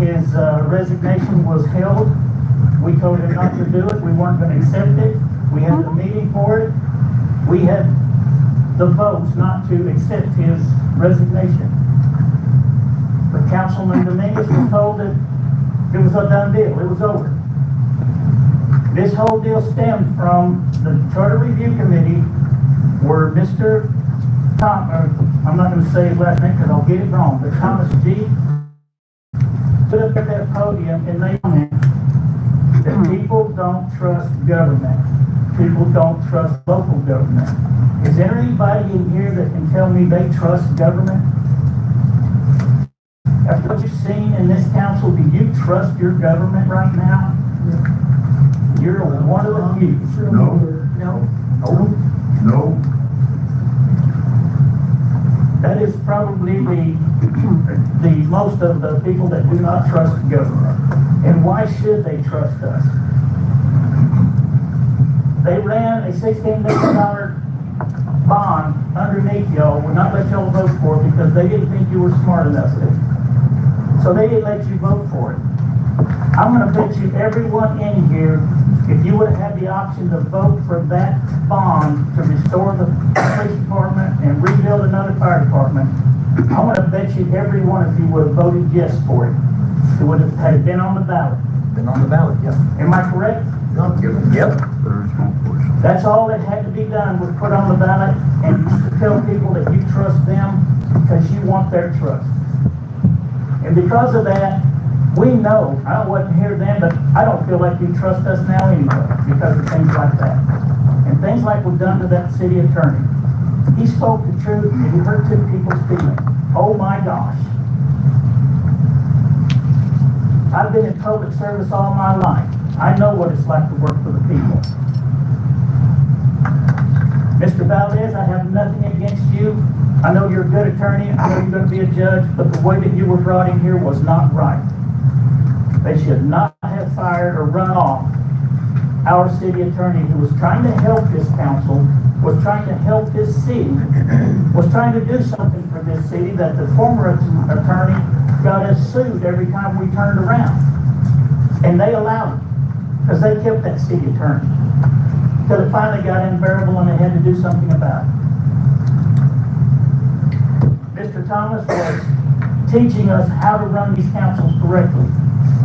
his resignation was held. We told him not to do it. We weren't going to accept it. We had the meeting for it. We had the votes not to accept his resignation. But Councilman Dominguez was told that it was a done deal. It was over. This whole deal stemmed from the Charter Review Committee where Mr. Tom, I'm not going to say his last name because I'll get it wrong, but Thomas G. stood up at that podium and they told him that people don't trust government. People don't trust local government. Is there anybody in here that can tell me they trust government? After what you've seen in this council, do you trust your government right now? You're one of the few. No. That is probably the most of the people that do not trust government. And why should they trust us? They ran a $16 million bond underneath y'all, would not let y'all vote for it because they didn't think you were smart enough to. So they didn't let you vote for it. I'm going to bet you everyone in here, if you would have had the option to vote for that bond to restore the police department and rebuild another fire department, I want to bet you everyone, if you would have voted yes for it, it would have had been on the ballot. Been on the ballot, yeah. Am I correct? Yep. That's all that had to be done was put on the ballot and to tell people that you trust them because you want their trust. And because of that, we know, I wasn't here then, but I don't feel like you trust us now anyway because of things like that. And things like we've done to that city attorney. He spoke the truth and he hurt two people's feelings. Oh my gosh. I've been in public service all my life. I know what it's like to work for the people. Mr. Valdez, I have nothing against you. I know you're a good attorney. I know you're going to be a judge, but the way that you were brought in here was not right. They should not have fired or run off our city attorney who was trying to help this council, was trying to help this city, was trying to do something for this city that the former attorney got us sued every time we turned around. And they allowed it because they kept that city attorney. Till it finally got unbearable and they had to do something about it. Mr. Thomas was teaching us how to run these councils correctly.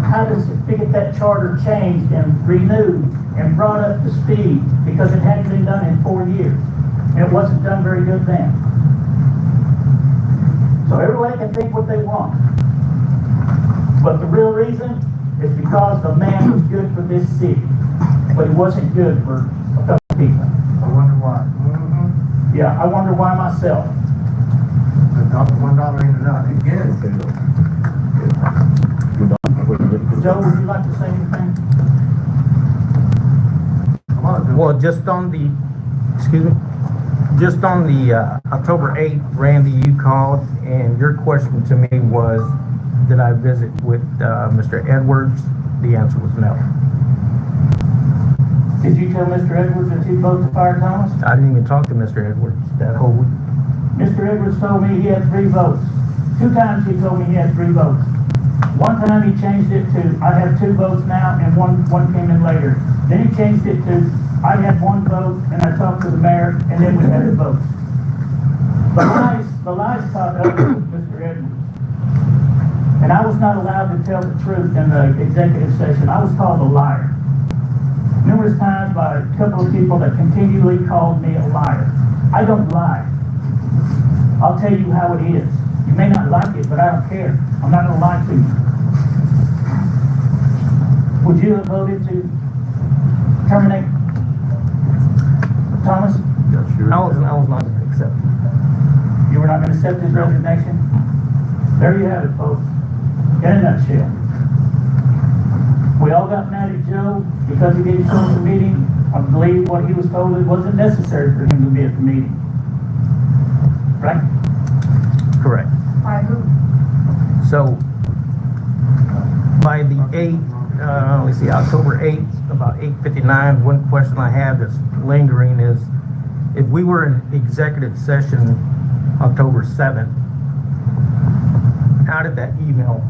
How to get that charter changed and renewed and brought up to speed because it hadn't been done in 4 years. And it wasn't done very good then. So everybody can think what they want. But the real reason is because the man was good for this city. But he wasn't good for a couple of people. I wonder why. Yeah, I wonder why myself. Not $1 in and out. Again. Joe, would you like to say anything? Come on, Joe. Well, just on the October 8th, Randy, you called and your question to me was, did I visit with Mr. Edwards? The answer was no. Did you tell Mr. Edwards that you voted to fire Thomas? I didn't even talk to Mr. Edwards that whole week. Mr. Edwards told me he had 3 votes. 2 times he told me he had 3 votes. One time he changed it to, I have 2 votes now, and one came in later. Then he changed it to, I had 1 vote, and I talked to the mayor, and then we had the votes. The lies caught up with Mr. Edwards. And I was not allowed to tell the truth in the executive session. I was called a liar. Numerous times by a couple of people that continually called me a liar. I don't lie. I'll tell you how it is. You may not like it, but I don't care. I'm not going to lie to you. Would you have voted to terminate Thomas? Yes, sure. I was not going to accept it. You were not going to accept his resignation? There you have it, folks. In a nutshell. We all got mad at Joe because he didn't show up at the meeting. I believe what he was told it wasn't necessary for him to be at the meeting. Right? Correct. By who? So, by the 8th, let's see, October 8th, about 8:59, one question I have that's lingering is, if we were in executive session October 7th, how did that email